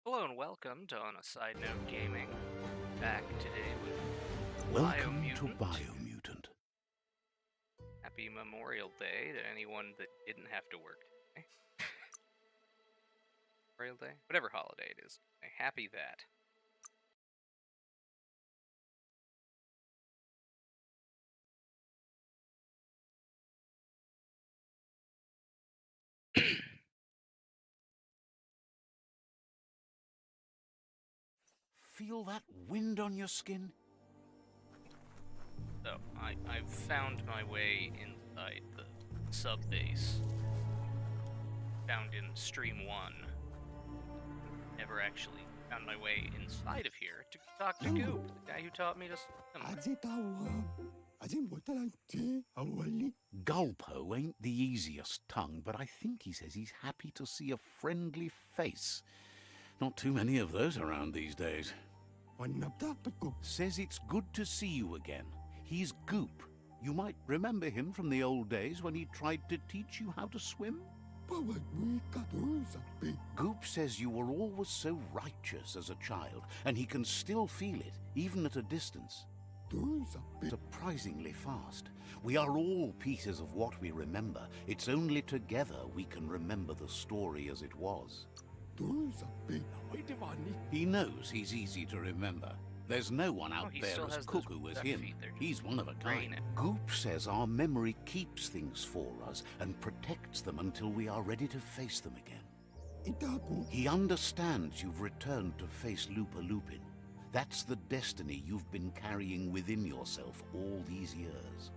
Hello and welcome to On a Side Note Gaming. Back today with Welcome to Biomutant. Biomutant. Happy Memorial Day to anyone that didn't have to work today. Memorial Day? Whatever holiday it is. Happy that. Feel that wind on your skin? So, I've found my way inside the sub-base. Found in Stream 1. Never actually found my way inside of here to talk to Goop, the guy who taught me to swim. Gulpo ain't the easiest tongue, but I think he says he's happy to see a friendly face. Not too many of those around these days. Says it's good to see you again. He's Goop. You might remember him from the old days when he tried to teach you how to swim. Goop says you were always so righteous as a child, and he can still feel it, even at a distance. Surprisingly fast. We are all pieces of what we remember. It's only together we can remember the story as it was. He knows he's easy to remember. There's no one out there as cuckoo as him. He's one of a kind. Goop says our memory keeps things for us and protects them until we are ready to face them again. He understands you've returned to face Lupa Lupin. That's the destiny you've been carrying within yourself all these years.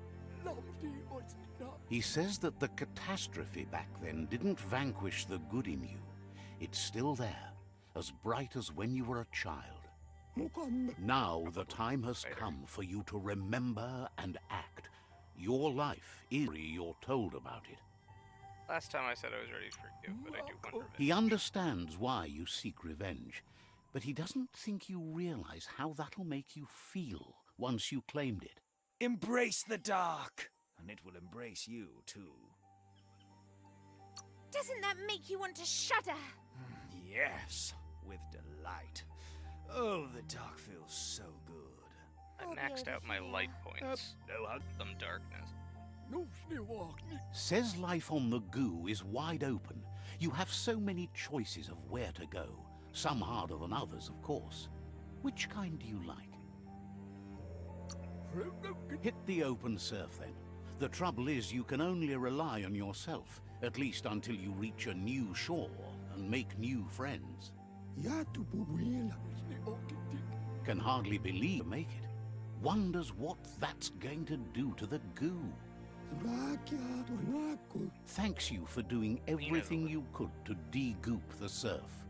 He says that the catastrophe back then didn't vanquish the good in you. It's still there, as bright as when you were a child. Now the time has come for you to remember and act. Your life is you're told about it. Last time I said I was ready to forgive, but I do want revenge. He understands why you seek revenge, but he doesn't think you realize how that'll make you feel once you claimed it. Embrace the dark, and it will embrace you too. Doesn't that make you want to shudder? Yes, with delight. Oh, the dark feels so good. I maxed out my light points. Some darkness. Says life on the goo is wide open. You have so many choices of where to go. Some harder than others, of course. Which kind do you like? Hit the open surf then. The trouble is you can only rely on yourself, at least until you reach a new shore and make new friends. Can hardly believe you make it. Wonders what that's going to do to the goo. Thanks you for doing everything you could to de-goop the surf.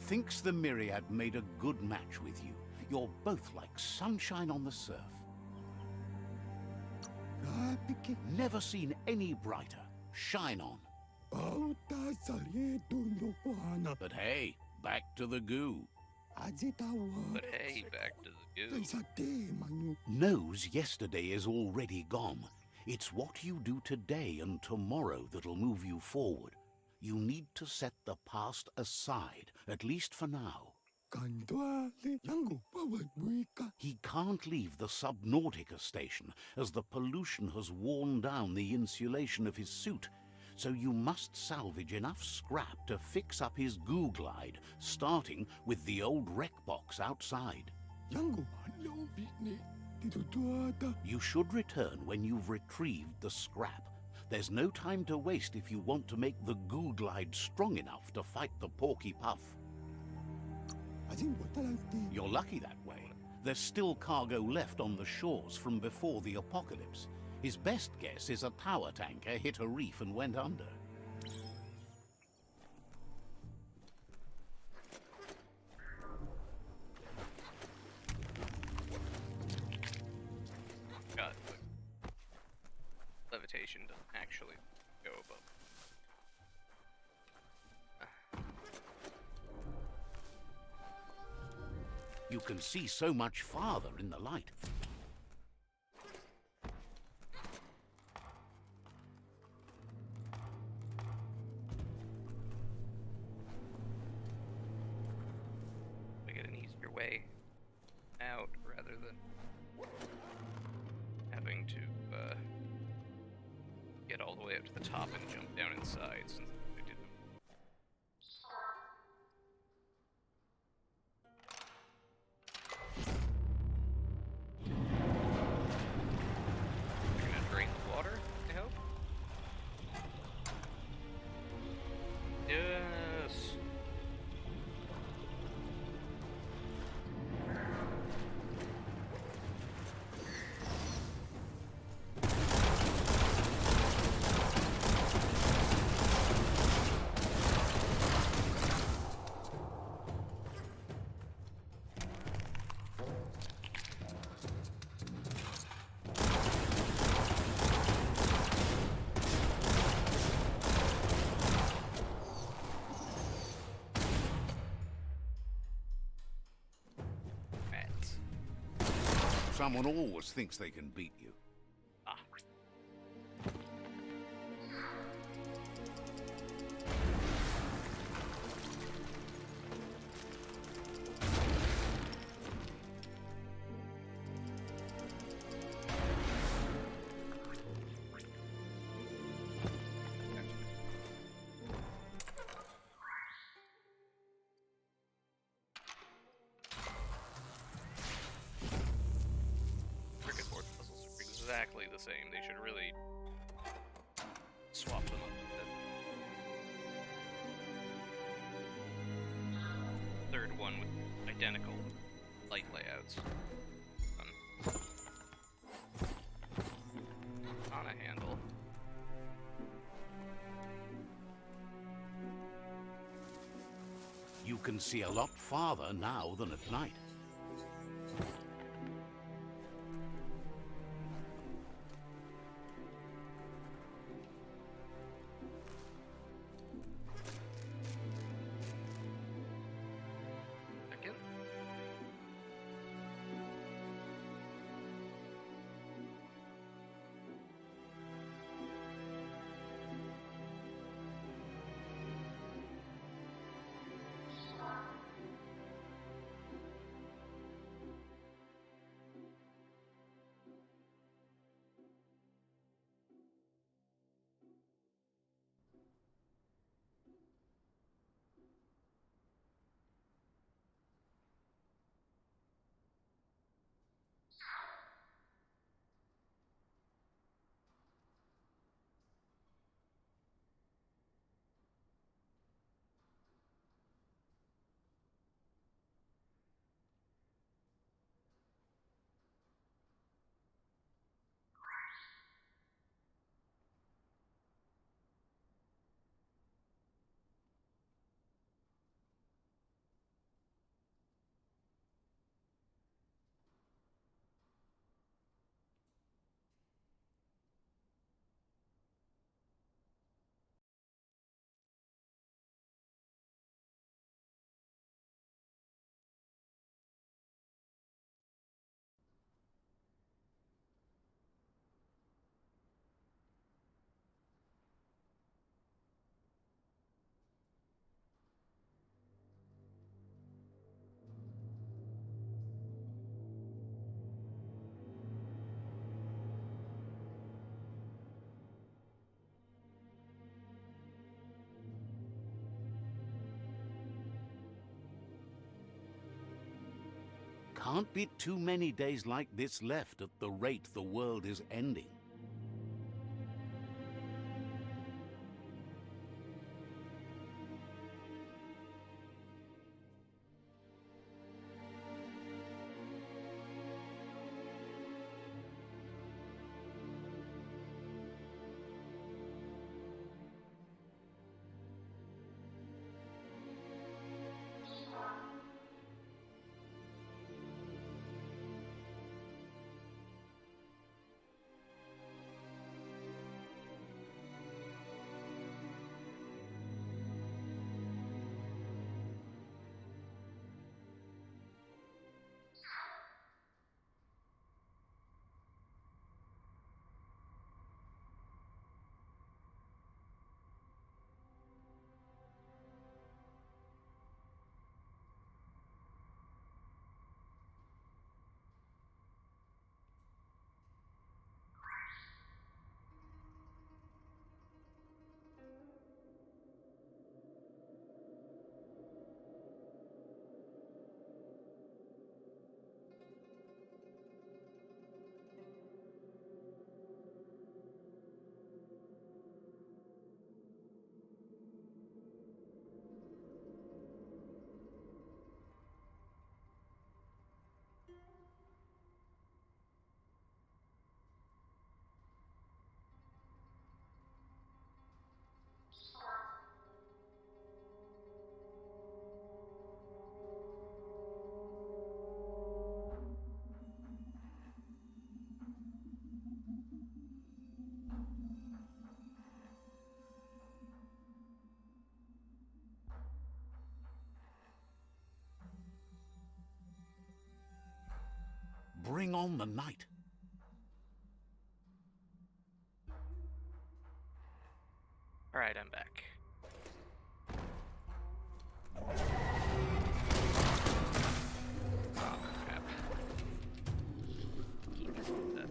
Thinks the Myriad made a good match with you. You're both like sunshine on the surf. Never seen any brighter. Shine on. But hey, back to the goo. But hey, back to the goo. Knows yesterday is already gone. It's what you do today and tomorrow that'll move you forward. You need to set the past aside, at least for now. He can't leave the Subnautica station, as the pollution has worn down the insulation of his suit. So you must salvage enough scrap to fix up his goo glide, starting with the old wreck box outside. You should return when you've retrieved the scrap. There's no time to waste if you want to make the goo glide strong enough to fight the Porky Puff. You're lucky that way. There's still cargo left on the shores from before the apocalypse. His best guess is a tower tanker hit a reef and went under. God, levitation doesn't actually go above. You can see so much farther in the light. rather than having to get all the way up to the top and jump down inside, since I didn't. We're gonna drain the water, I hope? Yes! Someone always thinks they can beat you. Ah. Exactly the same. They should really swap them up a bit. Third one with identical light layouts. On a handle. You can see a lot farther now than at night. Can't be too many days like this left at the rate the world is ending. bring on the night. Alright, I'm back. Oh, crap. Keep missing that.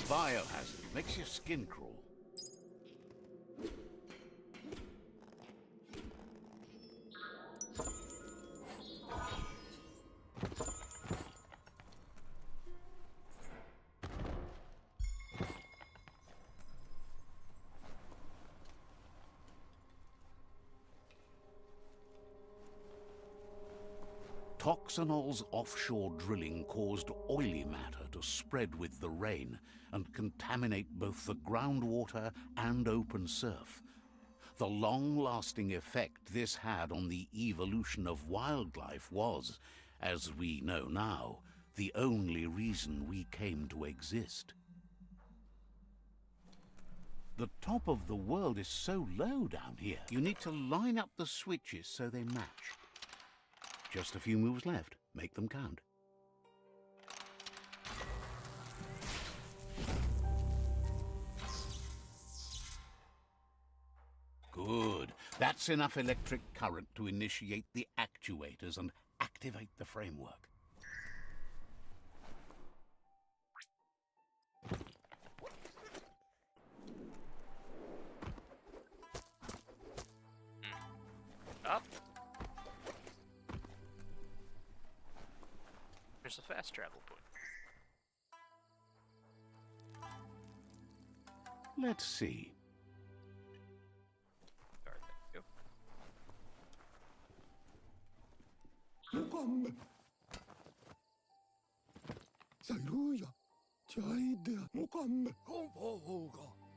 Biohazard makes your skin crawl. Toxanol's offshore drilling caused oily matter to spread with the rain and contaminate both the groundwater and open surf. The long-lasting effect this had on the evolution of wildlife was, as we know now, the only reason we came to exist. The top of the world is so low down here, you need to line up the switches so they match. Just a few moves left. Make them count. Good. That's enough electric current to initiate the actuators and activate the framework. Up. There's a fast travel point. Let's see.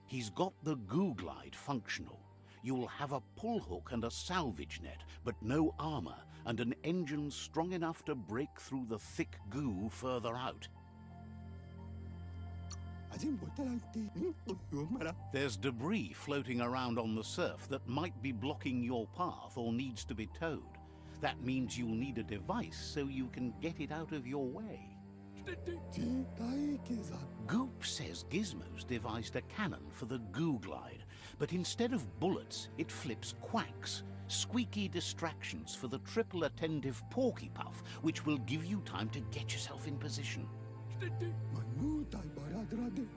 He's got the goo glide functional. You'll have a pull hook and a salvage net, but no armor, and an engine strong enough to break through the thick goo further out. There's debris floating around on the surf that might be blocking your path or needs to be towed. That means you'll need a device so you can get it out of your way. Goop says Gizmo's devised a cannon for the goo glide, but instead of bullets, it flips quacks, squeaky distractions for the triple attentive Porky Puff, which will give you time to get yourself in position.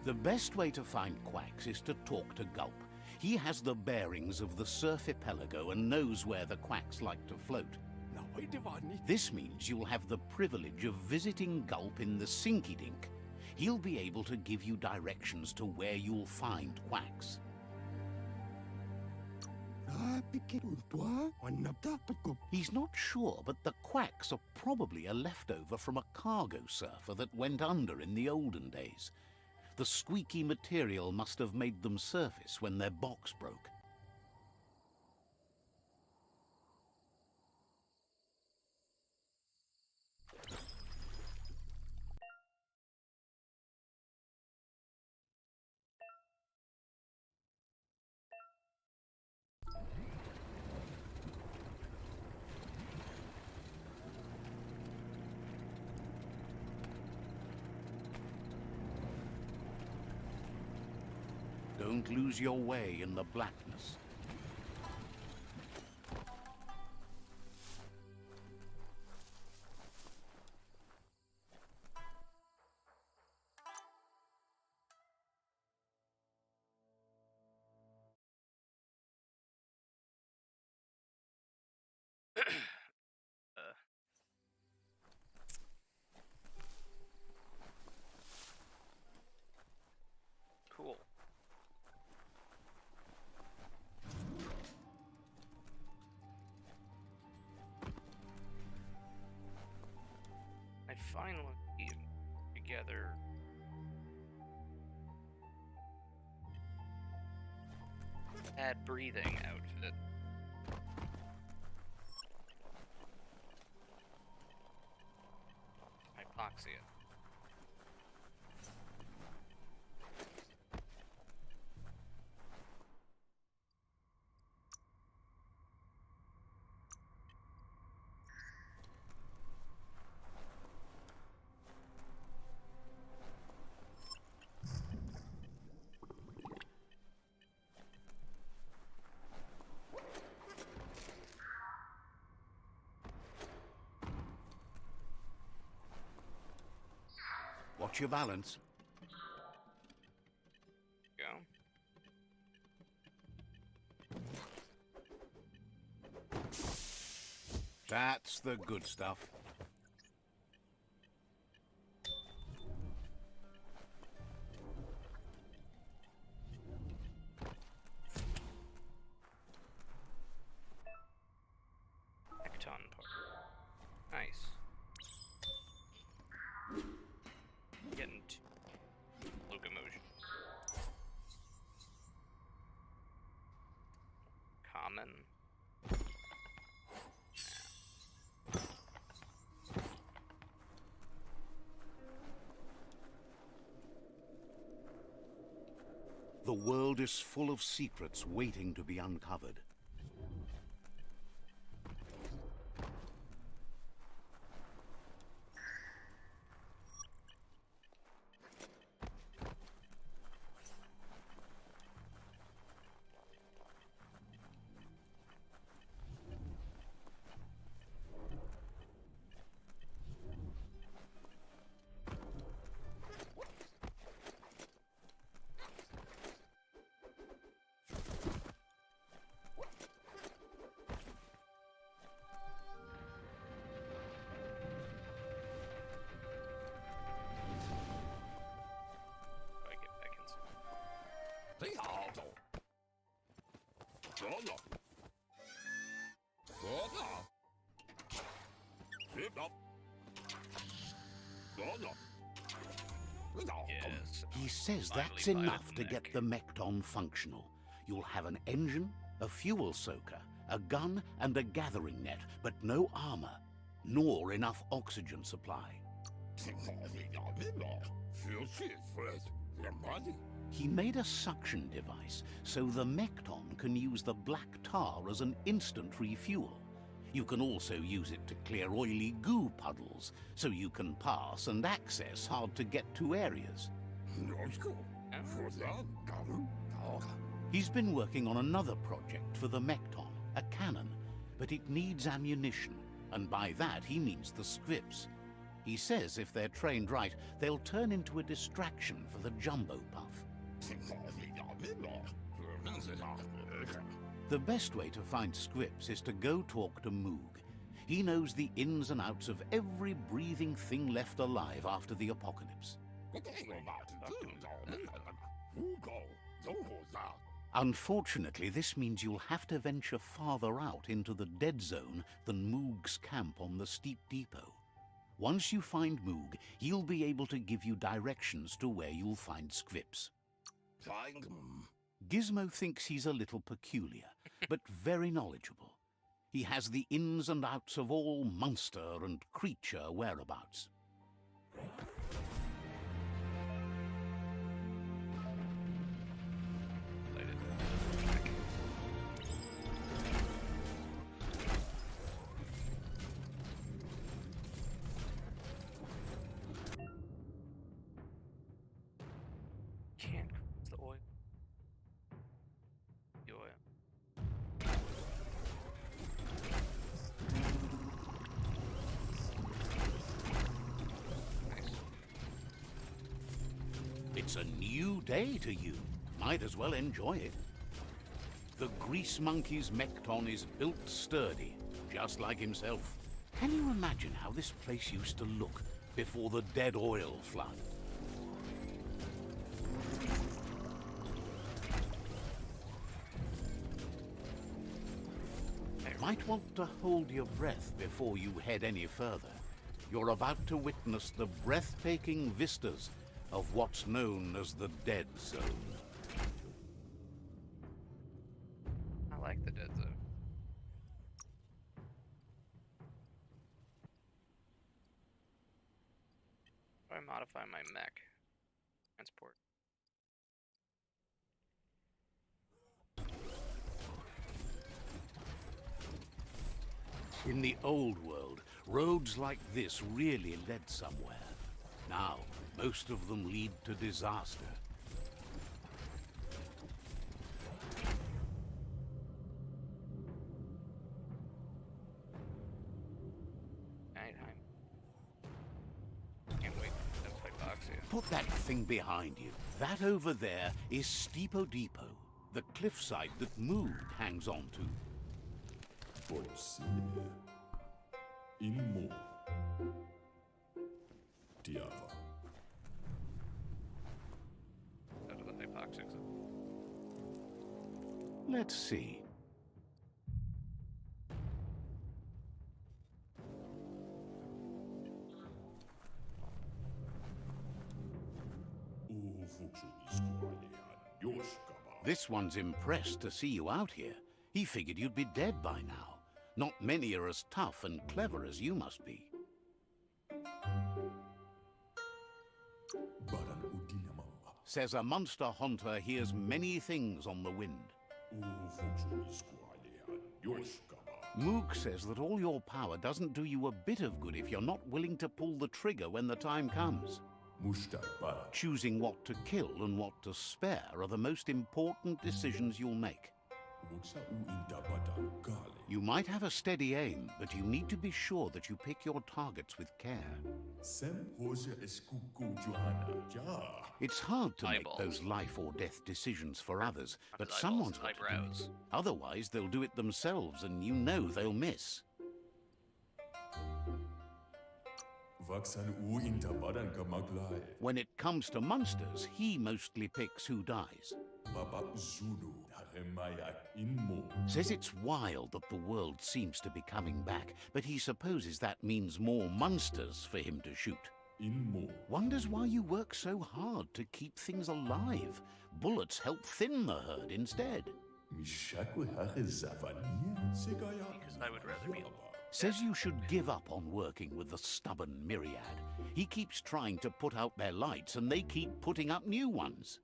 The best way to find quacks is to talk to Gulp. He has the bearings of the surf archipelago and knows where the quacks like to float. This means you'll have the privilege of visiting Gulp in the Sinky Dink. He'll be able to give you directions to where you'll find quacks. He's not sure, but the quacks are probably a leftover from a cargo surfer that went under in the olden days. The squeaky material must have made them surface when their box broke. Don't lose your way in the blackness. Cool. I finally together add breathing outfit. Hypoxia. Watch your balance. Go. That's the good stuff. Ecton part. Nice. Getting locomotion. Common. The world is full of secrets waiting to be uncovered. Yes. He says that's enough to get the Mekton functional. You'll have an engine, a fuel soaker, a gun, and a gathering net, but no armor, nor enough oxygen supply. He made a suction device so the Mekton can use the black tar as an instant refuel. You can also use it to clear oily goo puddles, so you can pass and access hard-to-get-to areas. He's been working on another project for the Mekton, a cannon, but it needs ammunition, and by that he means the scripts. He says if they're trained right, they'll turn into a distraction for the Jumbo Puff. The best way to find scripts is to go talk to Moog. He knows the ins and outs of every breathing thing left alive after the apocalypse. Unfortunately, this means you'll have to venture farther out into the dead zone than Moog's camp on the steep depot. Once you find Moog, he'll be able to give you directions to where you'll find Scripps. Gizmo thinks he's a little peculiar, but very knowledgeable. He has the ins and outs of all monster and creature whereabouts. Can't cross the oil. The oil. Nice. It's a new day to you. Might as well enjoy it. The Grease Monkey's Mekton is built sturdy, just like himself. Can you imagine how this place used to look before the dead oil flood? Might want to hold your breath before you head any further. You're about to witness the breathtaking vistas of what's known as the Dead Zone. I like the Dead Zone. How do I modify my mech? Transport. In the old world, roads like this really led somewhere. Now, most of them lead to disaster. Nighttime. Can't wait to fight Boxia. Put that thing behind you. That over there is Steepo Depot, the cliffside that Moog hangs on to. Let's see. This one's impressed to see you out here. He figured you'd be dead by now. Not many are as tough and clever as you must be. Says a monster hunter hears many things on the wind. Moog says that all your power doesn't do you a bit of good if you're not willing to pull the trigger when the time comes. Choosing what to kill and what to spare are the most important decisions you'll make. You might have a steady aim, but you need to be sure that you pick your targets with care. It's hard to make those life or death decisions for others, but someone's got to do it. Otherwise, they'll do it themselves, and you know they'll miss. When it comes to monsters, he mostly picks who dies. Says it's wild that the world seems to be coming back, but he supposes that means more monsters for him to shoot. Wonders why you work so hard to keep things alive. Bullets help thin the herd instead. Because I would rather be alive. Says you should give up on working with the stubborn Myriad. He keeps trying to put out their lights and they keep putting up new ones.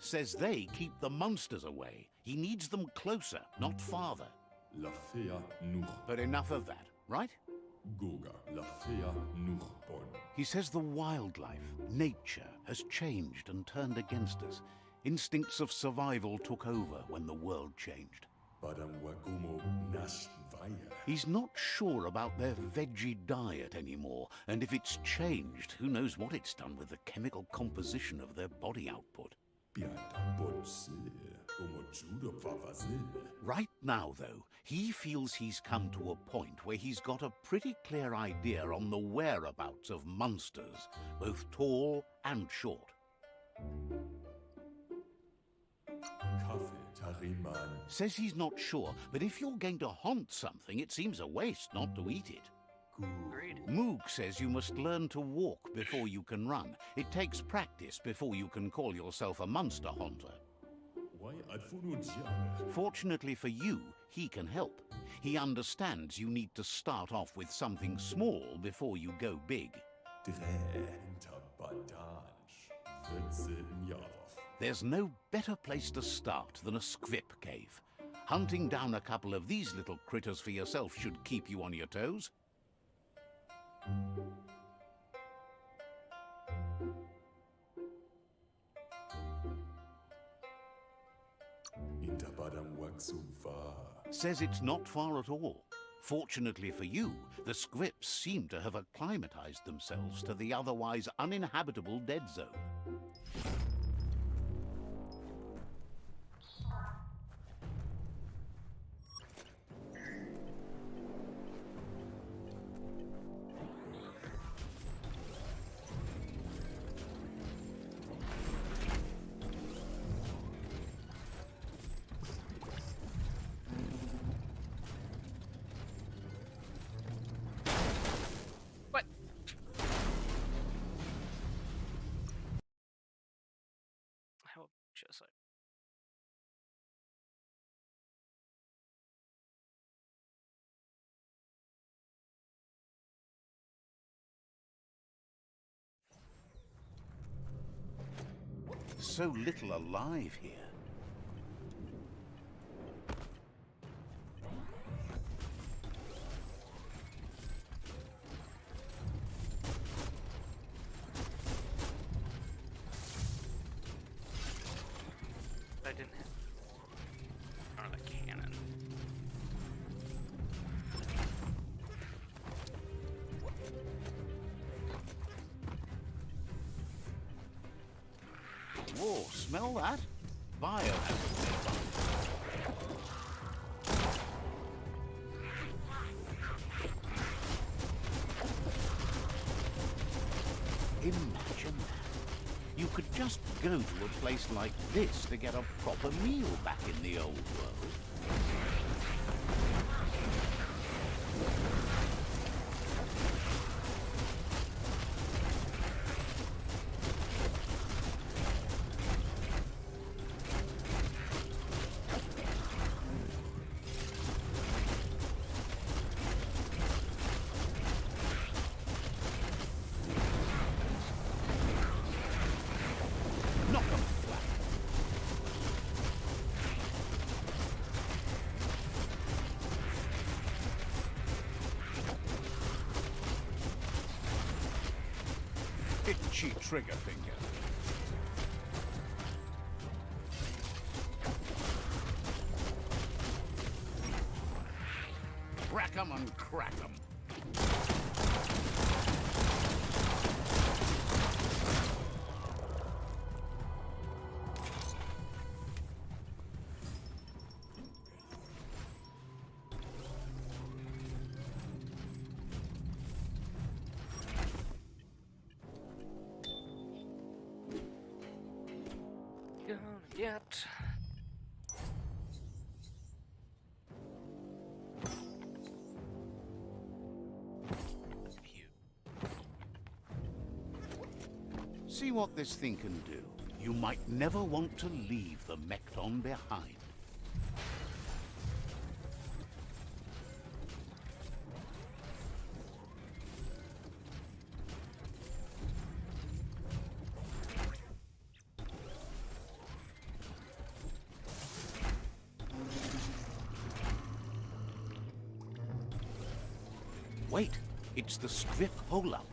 Says they keep the monsters away. He needs them closer, not farther. But enough of that, right? He says the wildlife, nature, has changed and turned against us. Instincts of survival took over when the world changed. He's not sure about their veggie diet anymore, and if it's changed, who knows what it's done with the chemical composition of their body output. Right now, though, he feels he's come to a point where he's got a pretty clear idea on the whereabouts of monsters, both tall and short. Says he's not sure, but if you're going to haunt something, it seems a waste not to eat it. Agreed. Moog says you must learn to walk before you can run. It takes practice before you can call yourself a monster haunter. Fortunately for you, he can help. He understands you need to start off with something small before you go big. There's no better place to start than a squip cave. Hunting down a couple of these little critters for yourself should keep you on your toes. Says it's not far at all. Fortunately for you, the squips seem to have acclimatized themselves to the otherwise uninhabitable dead zone. Just like So little alive here. I didn't have the cannon. Whoa, smell that? Biomutant. Imagine that. You could just go to a place like this to get a proper meal back in the old world. Itchy trigger finger. Crack 'em and crack 'em. Yet. See what this thing can do. You might never want to leave the Mekton behind. Wait, it's the scrip hole-up.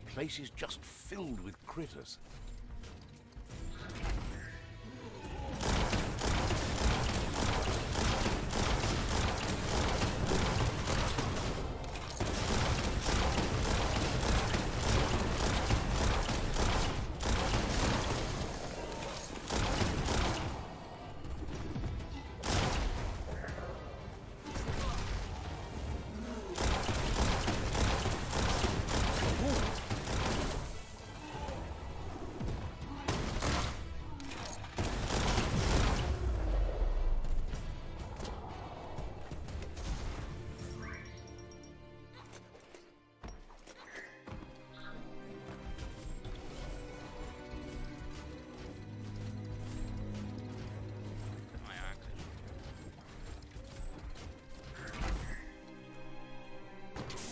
Place is just filled with critters.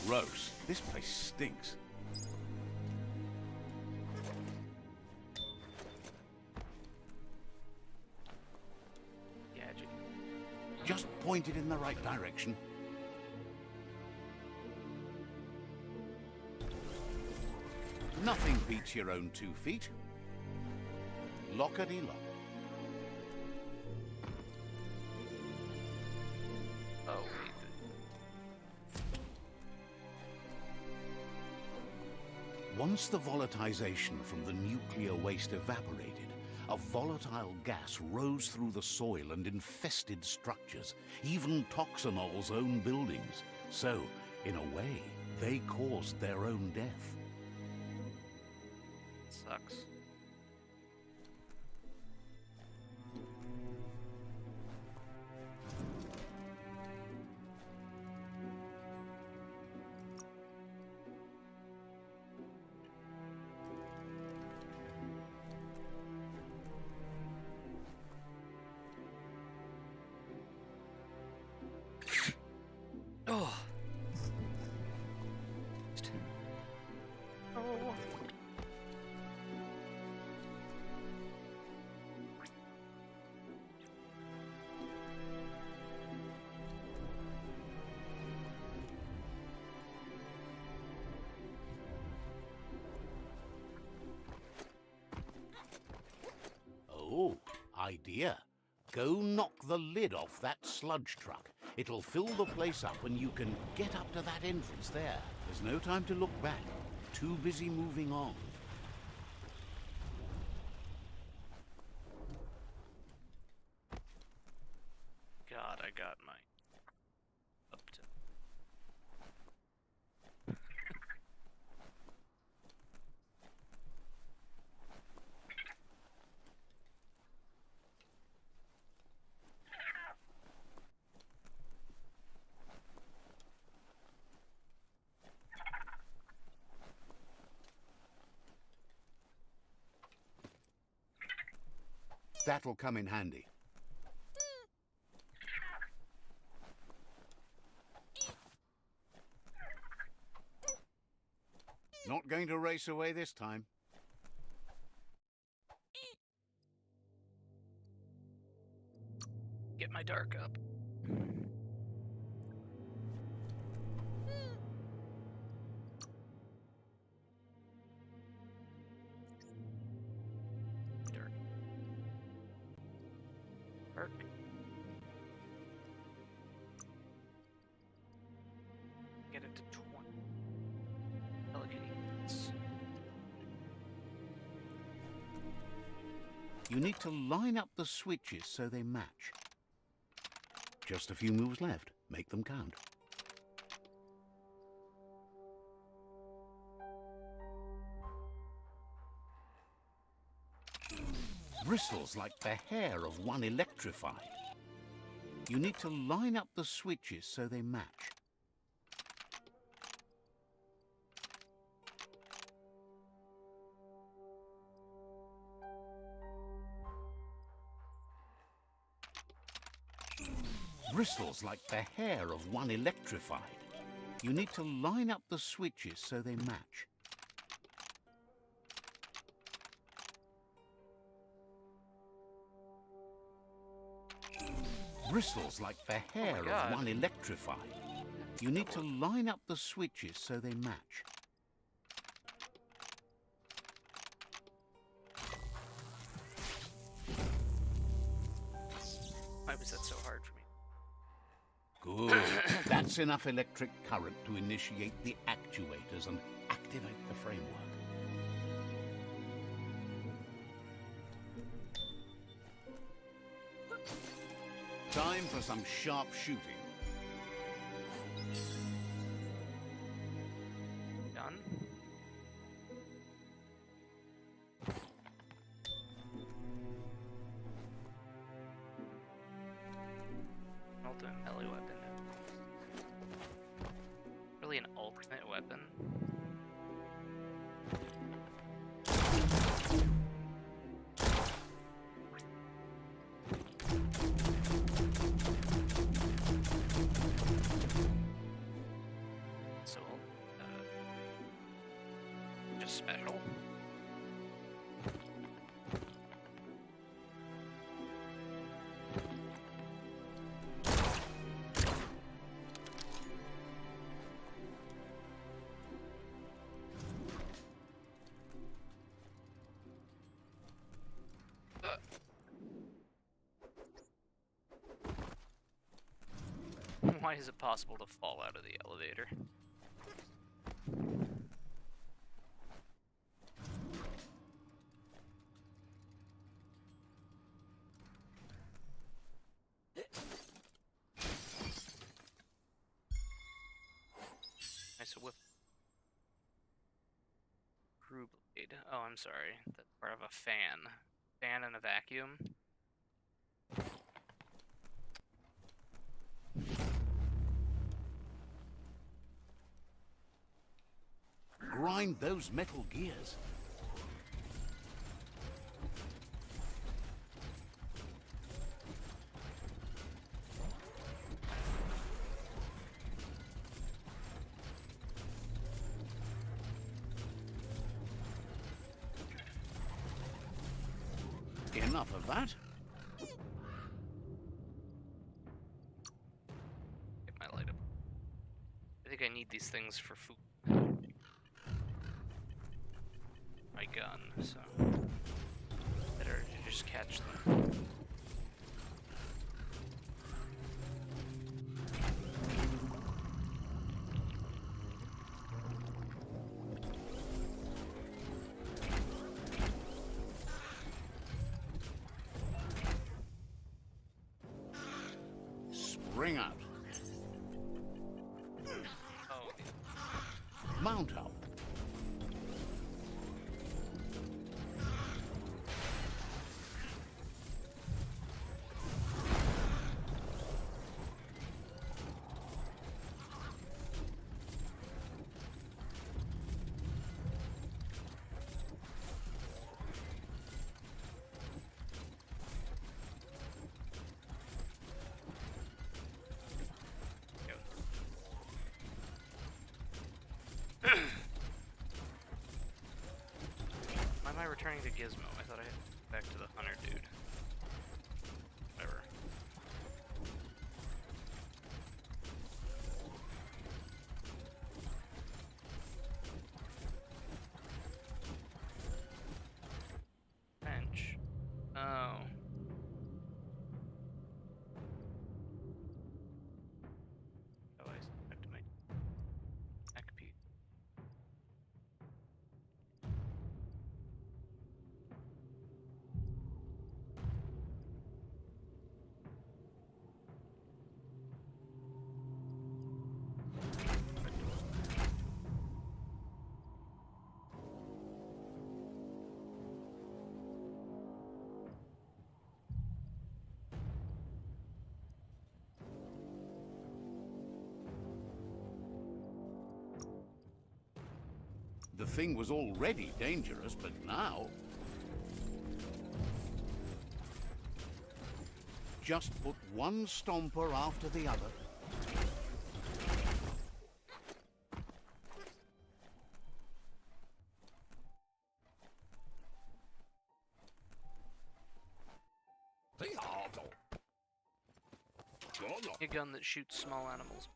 Gross. This place stinks. Gadget. Just point it in the right direction. Nothing beats your own 2 feet. Lockety-lock. Oh, wait. Once the volatilization from the nuclear waste evaporated, a volatile gas rose through the soil and infested structures, even Toxanol's own buildings. So, in a way, they caused their own death. Sucks. Oh. Oh. Oh, idea. Go knock the lid off that sludge truck. It'll fill the place up and you can get up to that entrance there. There's no time to look back. Too busy moving on. God, I got my up to. That'll come in handy. Not going to race away this time. Get my dark up. Dark. Dark. Get it to 20. Delicate units. You need to line up the switches so they match. Just a few moves left. Make them count. Bristles like the hair of one electrified. You need to line up the switches so they match. Bristles like the hair of one electrified. You need to line up the switches so they match. Bristles like the hair of one electrified. You need to line up the switches so they match. Why was that so hard for me? Good. That's enough electric current to initiate the actuators and activate the framework. Time for some sharp shooting. Done. Ultimate melee weapon. Really an alternate weapon? Why is it possible to fall out of the elevator? Nice whip. Crew blade. Oh, I'm sorry. That's part of a fan. Fan and a vacuum. Grind those metal gears. Enough of that. Get my light up. I think I need these things for food. My gun, so better to just catch them. Spring out. Oh. Mount up. Why am I returning to Gizmo? I thought I had to go back to the hunter dude. Whatever. Bench. Oh. Oh, I stuck to my back piece. The thing was already dangerous, but now... Just put one stomper after the other. A gun that shoots small animals.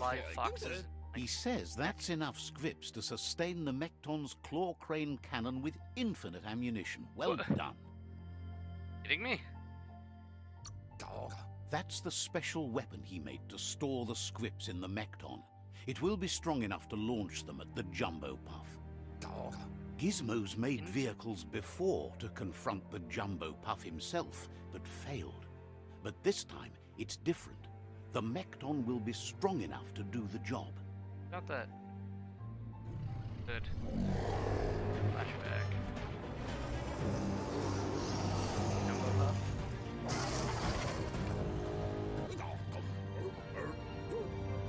Live foxes. He says that's enough scripts to sustain the Mekton's claw crane cannon with infinite ammunition. Well done. Kidding me? That's the special weapon he made to store the scripts in the Mekton. It will be strong enough to launch them at the Jumbo Puff. Gizmo's made vehicles before to confront the Jumbo Puff himself, but failed. But this time, it's different. The Mekton will be strong enough to do the job. Got that. Good. Flashback. Jumbo Puff.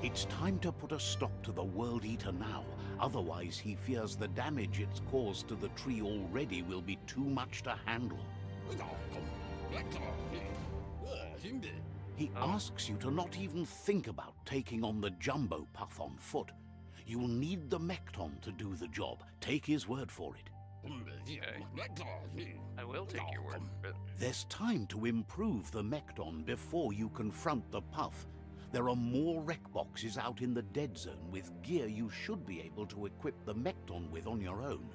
It's time to put a stop to the World Eater now. Otherwise, he fears the damage it's caused to the tree already will be too much to handle. He asks you to not even think about taking on the Jumbo Puff on foot. You'll need the Mekton to do the job. Take his word for it. Okay. I will take your word for it. There's time to improve the Mekton before you confront the Puff. There are more wreck boxes out in the dead zone with gear you should be able to equip the Mekton with on your own.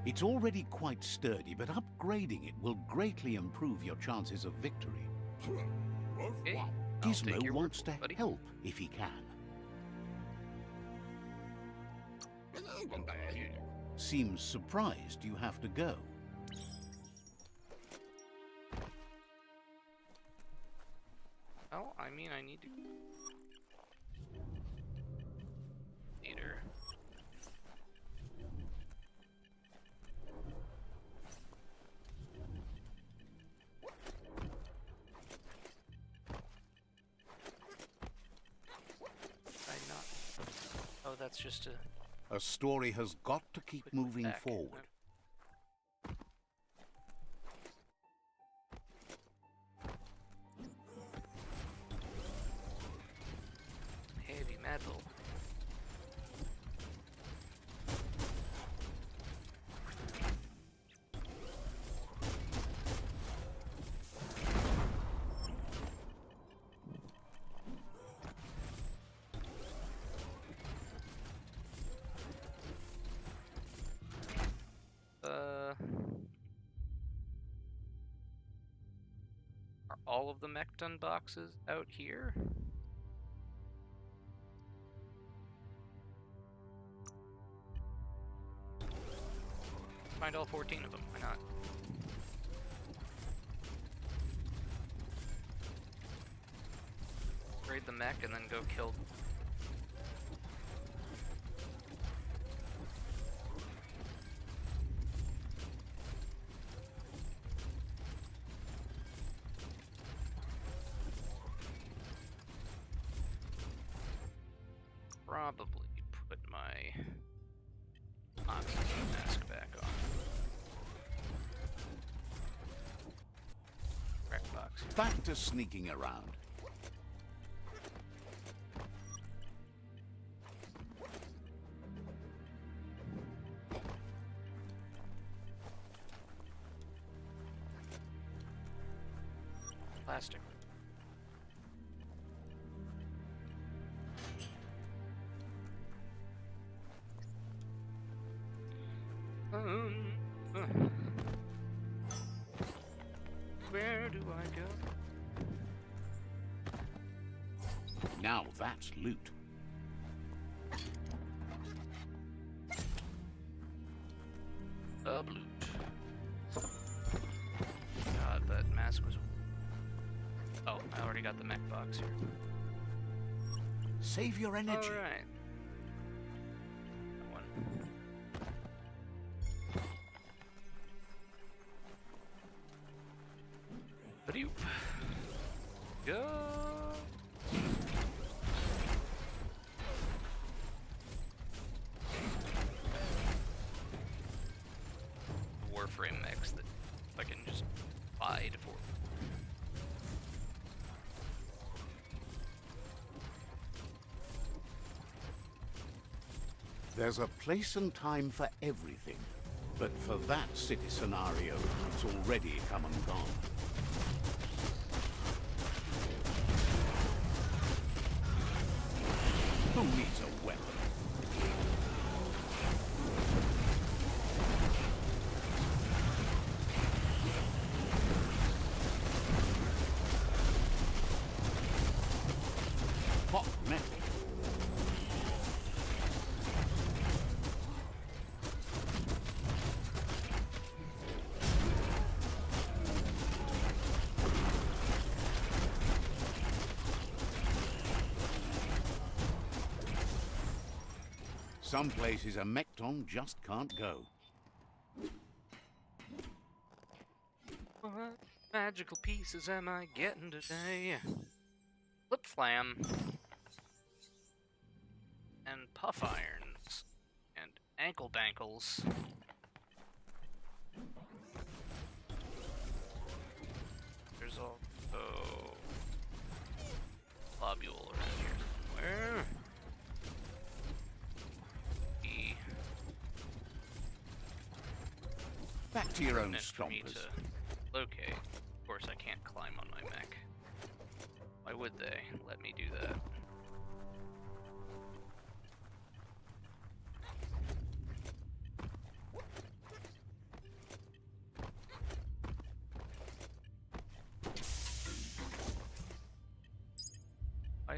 It's already quite sturdy, but upgrading it will greatly improve your chances of victory. Okay, Gizmo wants to help if he can. Seems surprised you have to go. Well, I mean, I need to... Later. Oh, that's just a... A story has got to keep moving forward. Heavy metal. Are all of the Mechton boxes out here? Find all 14 of them, why not? Raid the mech and then go kill. Probably put my oxygen mask back on. Crack box. Back to sneaking around. Plastic. Where do I go? Now that's loot. Loot. God, that mask was... Oh, I already got the mech box here. Save your energy. Alright. That one. Ba-doop. Go! Warframe mechs that I can just buy for. There's a place and time for everything, but for that city scenario, it's already come and gone. Who needs a weapon? Hot mech. Some places a Mechton just can't go. What magical pieces am I getting today? Flip flam. And puff irons. And ankle bankles. There's also globule around here somewhere. Back to your own For me stompers. to locate. Of course, I can't climb on my mech. Why would they let me do that?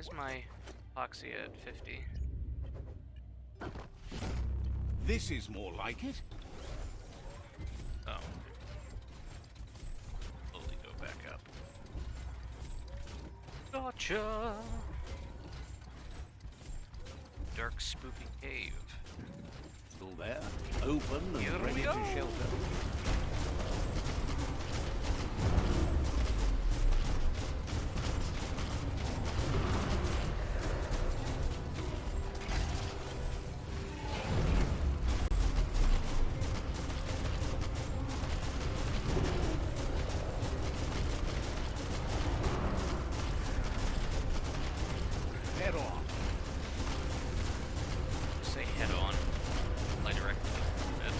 is my epoxy at 50? This is more like it. Oh. Slowly go back up. Gotcha! Dark, spooky cave. Still there, open and Here ready we to go. shelter. Head on. Say head on. Fly directly to it.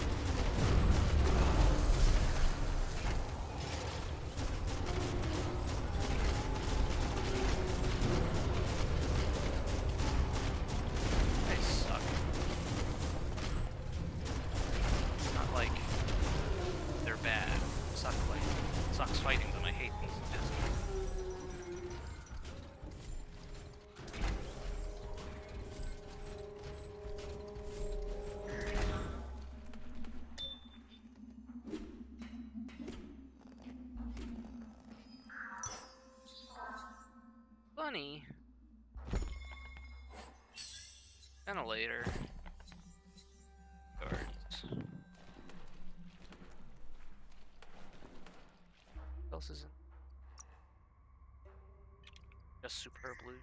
They suck. It's not like they're bad. Suck like sucks fighting them. I hate these. Funny. Ventilator. Guards. What else is in? Just superb loot.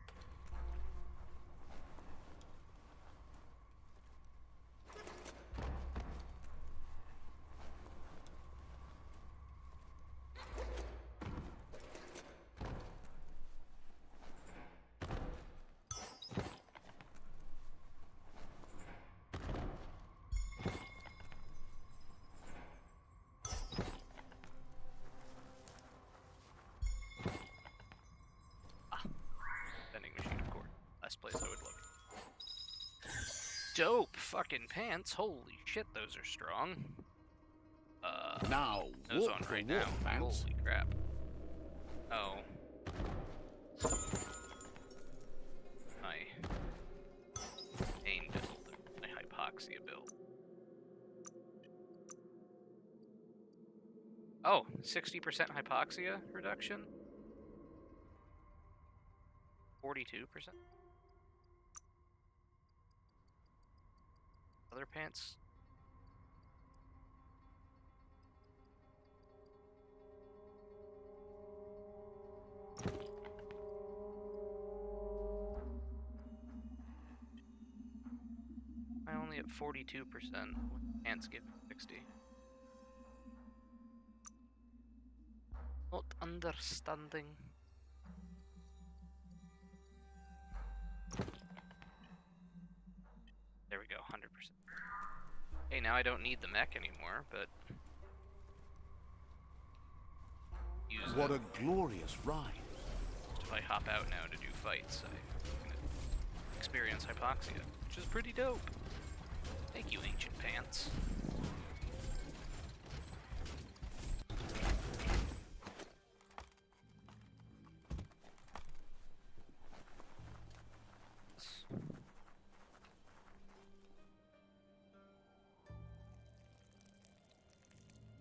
Vending machine, of course. Last place I would look. Dope fucking pants. Holy shit, those are strong. Now, Those walk on the right walk, now. Vance. Holy crap. Oh. My pain build. My hypoxia build. Oh, 60% hypoxia reduction? 42%? Other pants? I only at 42%. Pants give 60. Not understanding. There we go, 100%. Hey, now I don't need the mech anymore, but use What it. a glorious ride. If I hop out now to do fights, I can experience hypoxia, which is pretty dope. Thank you, ancient pants.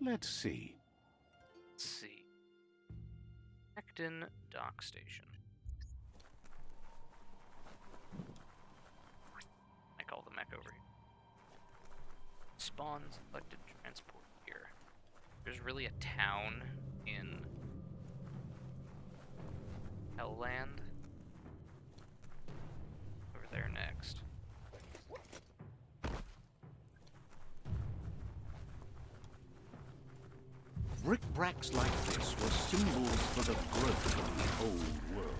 Let's see. Let's see. Acton Dock Station. I call the mech over here. Spawn selected transport here. There's really a town in Hellland. Over there next. Brick-bracks like this were symbols for the growth of the old world.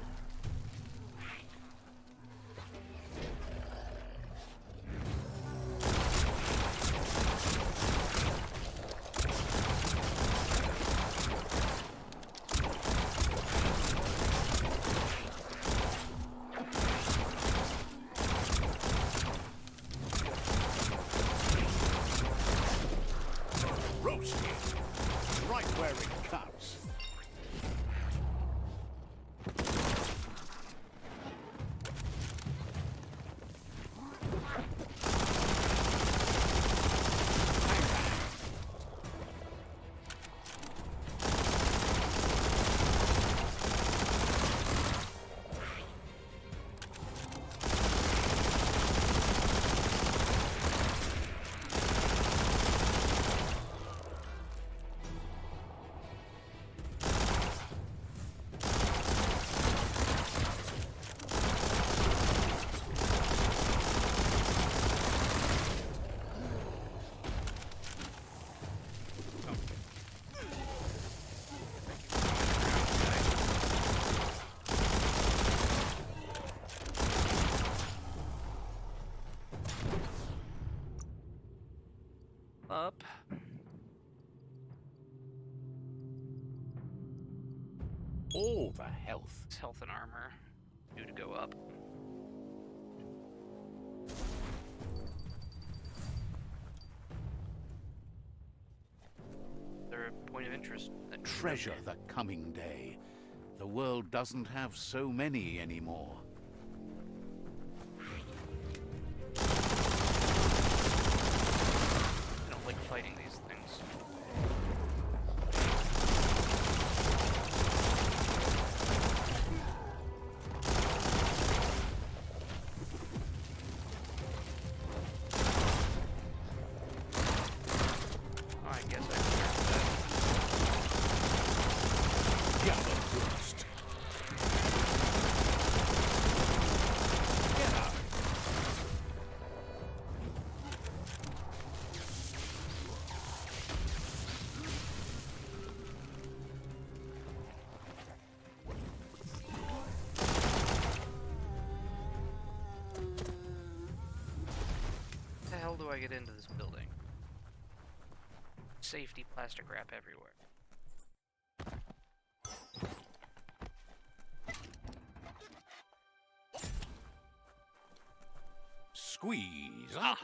Roasted, right where it cuts. up. All the health. It's health and armor. Due to go up. They're a point of interest. Treasure the coming day. The world doesn't have so many anymore. I don't like fighting these things. Do I get into this building? Safety plastic wrap everywhere. Squeeze up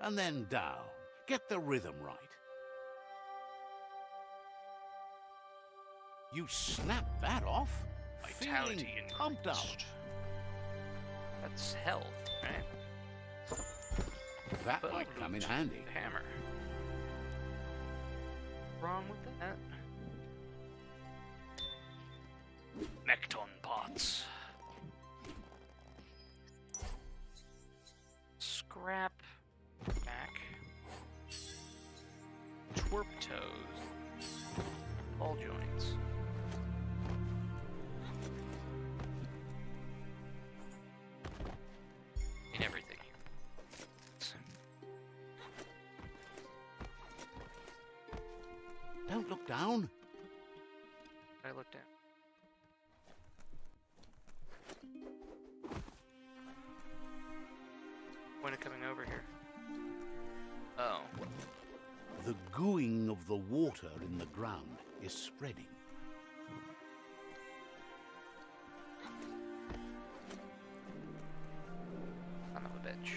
and then down. Get the rhythm right. You snap that off. Vitality and pumped out. That's health, right? That might come in handy. Hammer. Wrong with that? Mecton pots. Scrap. Back. Twerp toes. Ball joints. In everything. Don't look down. I look down. Point of coming over here. Oh. The gooing of the water in the ground is spreading. Son of a bitch.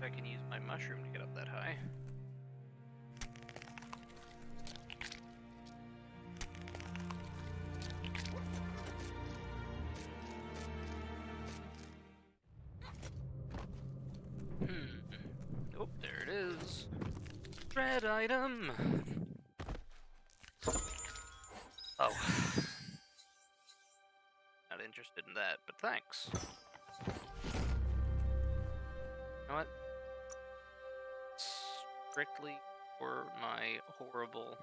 I can use my mushroom to get up that high. Oh, there it is. Dread item. Oh. Not interested in that, but thanks. You know what? Strictly for my horrible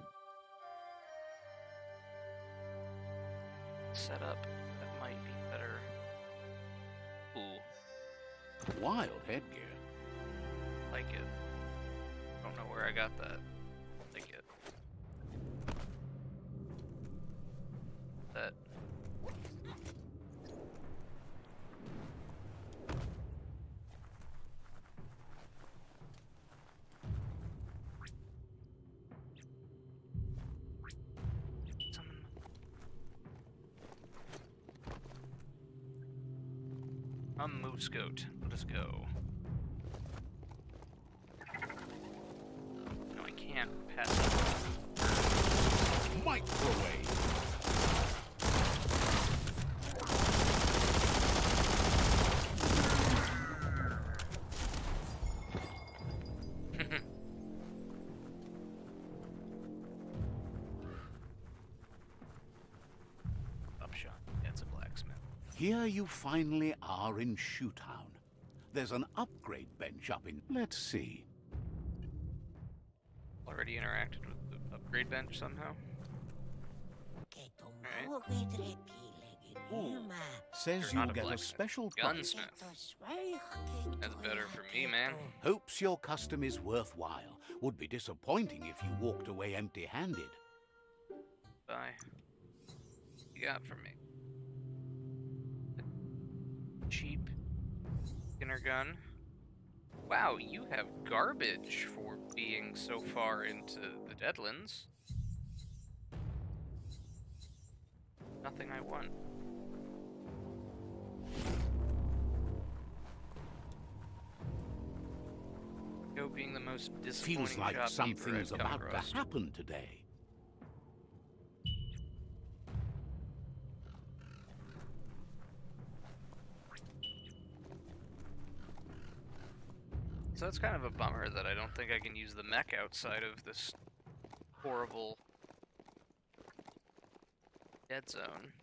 setup, that might be better. Ooh. Wild headgear. Like it. Don't know where I got that. Like it. That. Moose goat. Let us go. No, I can't pass it. Microwave. Upshot. That's a blacksmith. Here you finally are in SHOOTOWN. There's an upgrade bench up in... Let's see. Already interacted with the upgrade bench somehow? Right. Ooh. Says you'll get a special gunsmith. That's better for me, man. Hopes your custom is worthwhile. Would be disappointing if you walked away empty-handed. Bye. What you got for me? cheap Skinner gun. Wow, you have garbage for being so far into the Deadlands. Nothing I want. Go being the most disappointing Feels like shopkeeper something's I've come about across. to happen today. So it's kind of a bummer that I don't think I can use the mech outside of this horrible dead zone.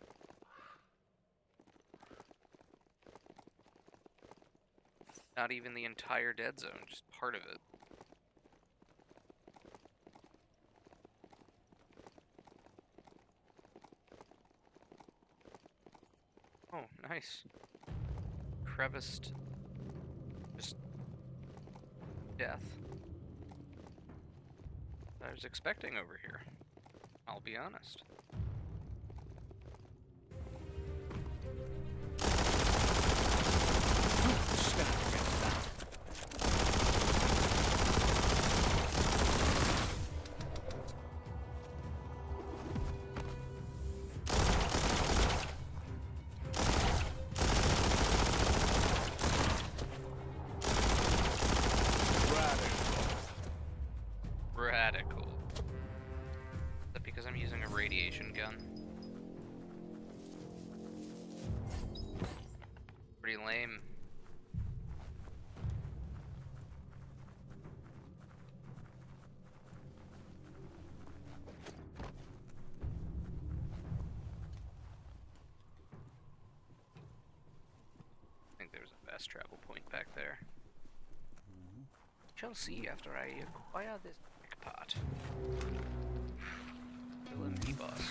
Not even the entire dead zone, just part of it. Oh, nice. Creviced. Just death. I was expecting over here. I'll be honest. Radical. Is that because I'm using a radiation gun? Pretty lame. I think there's a fast travel point back there. Shall see after I acquire this part. LMP boss.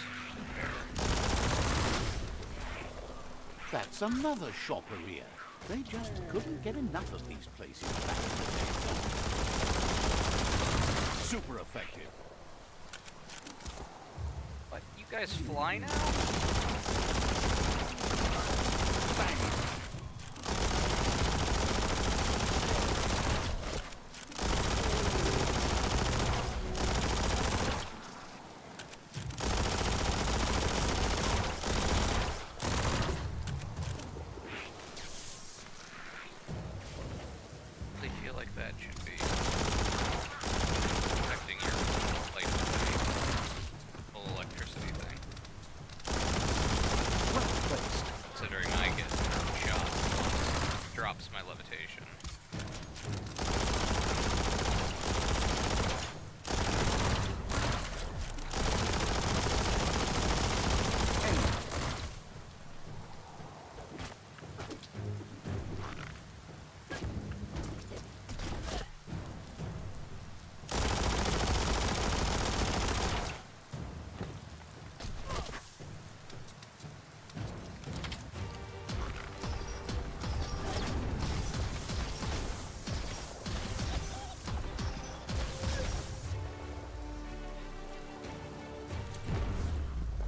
That's another shopperia. They just couldn't get enough of these places back in the day. Super effective. What? You guys fly now? Bang!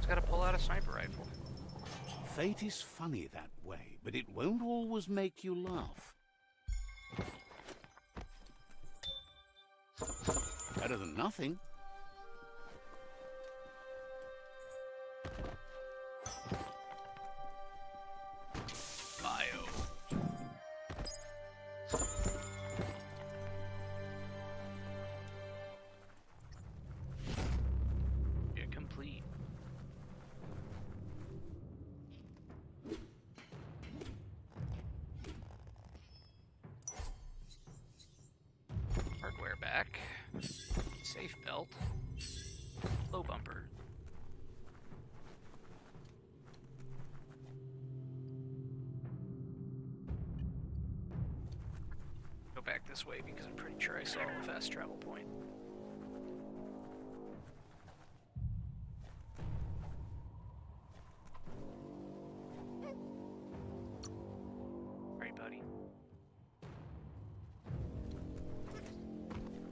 Gotta pull out a sniper rifle. Fate is funny that way, but it won't always make you laugh. Better than nothing. Back. Safe belt. Low bumper. Go back this way because I'm pretty sure I saw a fast travel point. Alright, buddy.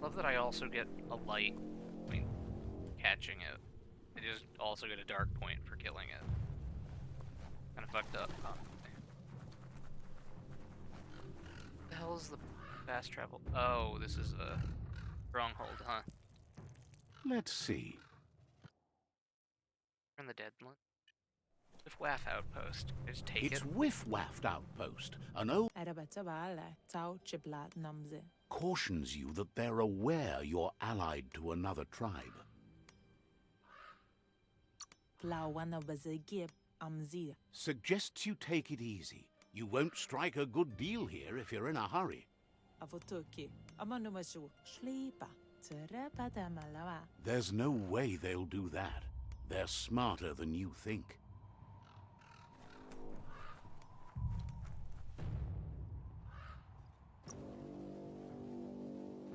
Love that I also get a light when catching it. I just also get a dark point for killing it. Kind of fucked up, huh? hell is the fast travel? Oh, this is a stronghold, huh? Let's see. From the Deadland. Whiff Waff outpost. I just take it. It's Whiff Waft outpost. An old cautions you that they're aware you're allied to another tribe. Suggests you take it easy. You won't strike a good deal here if you're in a hurry. There's no way they'll do that. They're smarter than you think.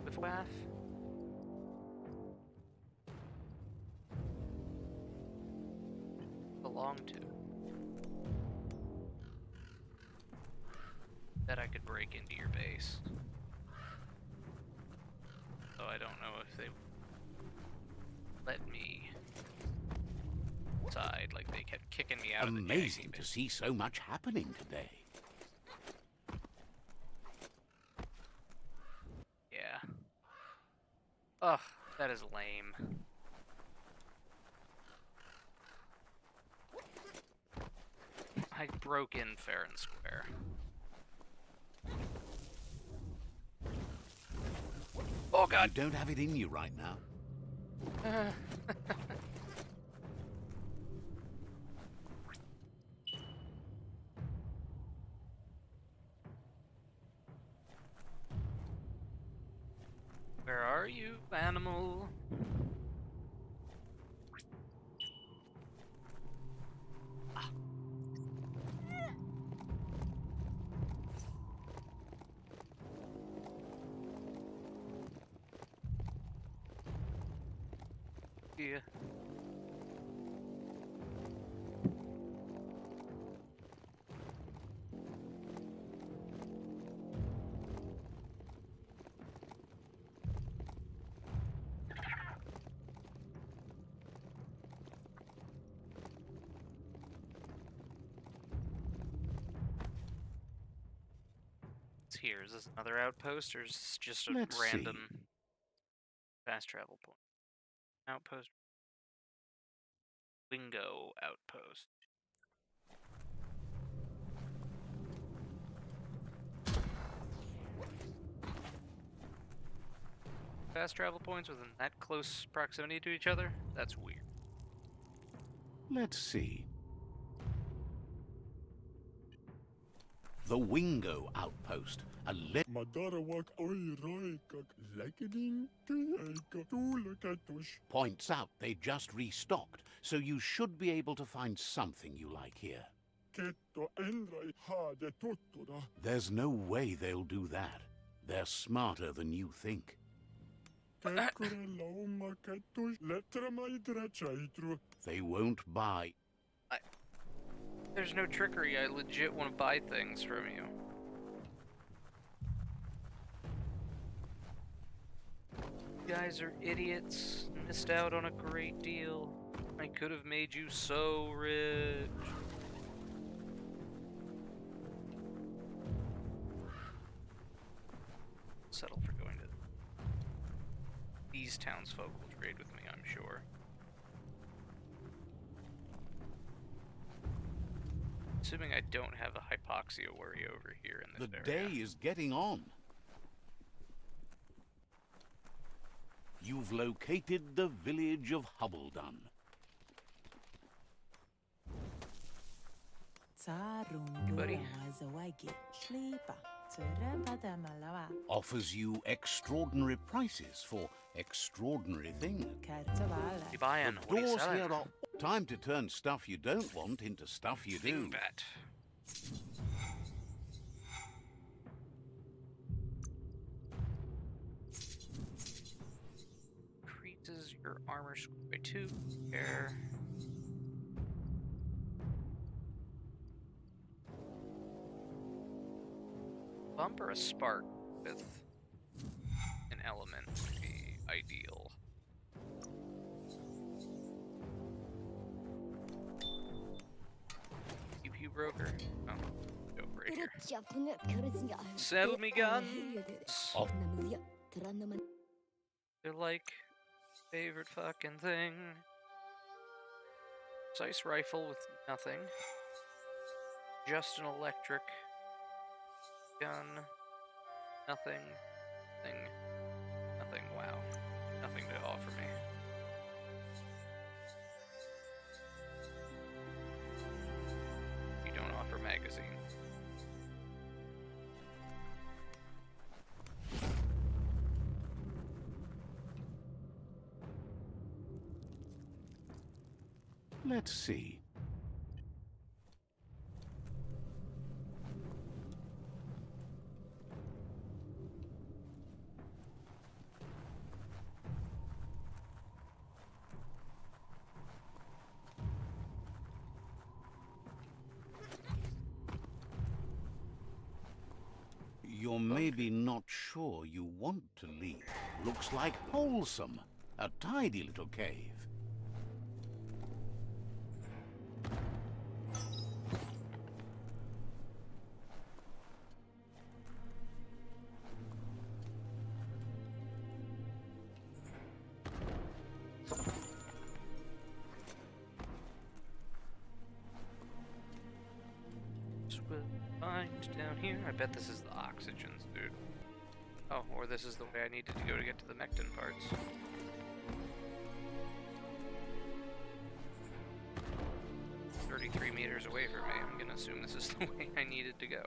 Whiff Waff. Belong to. Bet I could break into your base. So I don't know if they let me inside, like they kept kicking me out of the Amazing to see so much happening today. Yeah. Ugh, that is lame. I broke in fair and square. Oh god! You don't have it in you right now. Where are you, animal? Ah. Yeah. Here, is this another outpost, or is this just a random fast travel point? Outpost. Wingo outpost. Fast travel points within that close proximity to each other? That's weird. Let's see. The Wingo outpost. Points out they just restocked, so you should be able to find something you like here. There's no way they'll do that. They're smarter than you think. They won't buy. There's no trickery. I legit want to buy things from you. You guys are idiots. Missed out on a great deal. I could have made you so rich. Settle for going to these townsfolk will trade with me, I'm sure. Assuming I don't have a hypoxia worry over here in this area. The day is getting on. You've located the village of Hubbledon. Buddy. Offers you extraordinary prices for extraordinary things. You buying? The doors here are time to turn stuff you don't want into stuff you do. Dingbat. Increases your armor score by 2. Air. Bump or a spark with an element would be ideal. Pew pew broker. Oh, go right here. Sell me guns. Oh. They're like favorite fucking thing. Precise rifle with nothing. Just an electric gun. Nothing. Nothing. Wow. Nothing to offer me. You don't offer magazines. Let's see. You're maybe not sure you want to leave. Looks like wholesome. A tidy little cave. Down here, I bet this is the oxygens, dude. Oh, or this is the way I needed to go to get to the mectin parts. It's 33 meters away from me. I'm gonna assume this is the way I needed to go.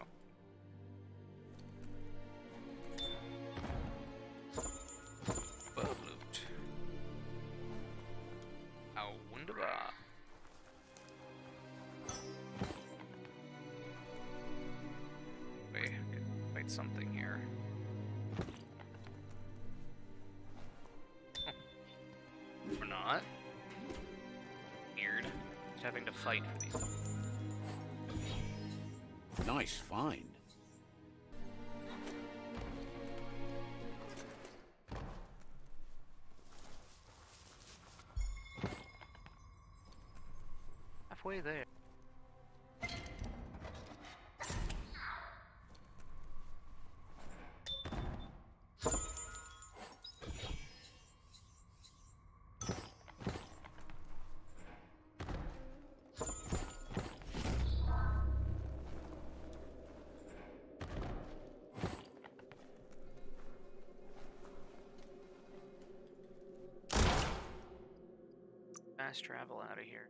Bubloot. How wunderbar. Something here. Oh. Or not. Weird. Just having to fight for these. Nice find. Halfway there. Fast travel out of here.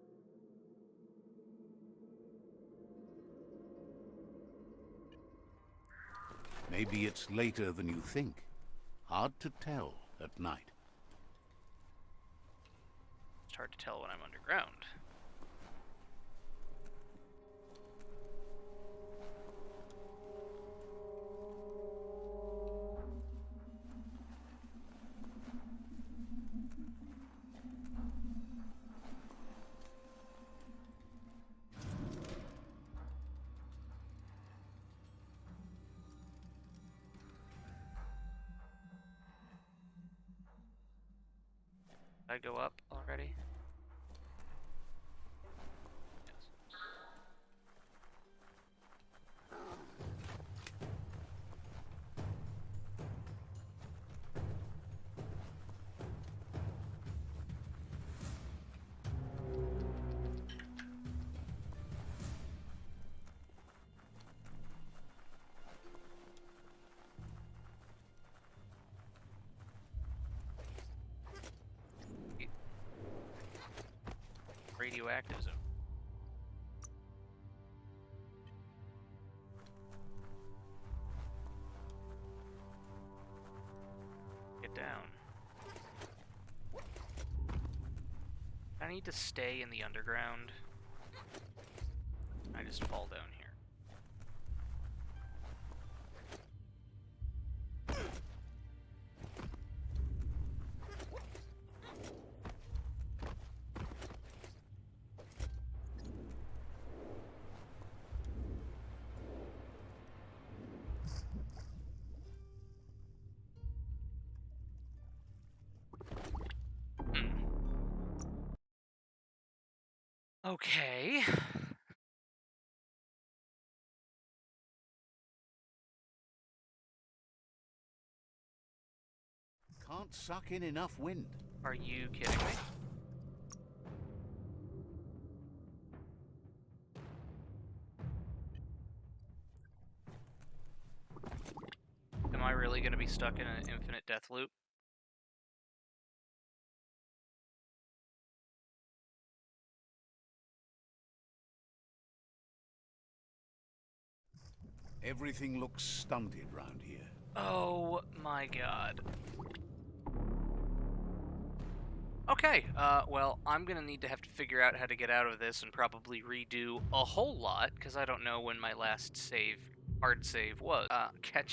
Maybe it's later than you think. Hard to tell at night. It's hard to tell when I'm underground. I go up already? Yes. Radioactive zone. Get down. I need to stay in the underground. I just fall down here. Okay. Can't suck in enough wind. Are you kidding me? Am I really going to be stuck in an infinite death loop? Everything looks stunted round here. Oh my god. Okay, well, I'm gonna need to have to figure out how to get out of this and probably redo a whole lot, because I don't know when my last hard save was. Catch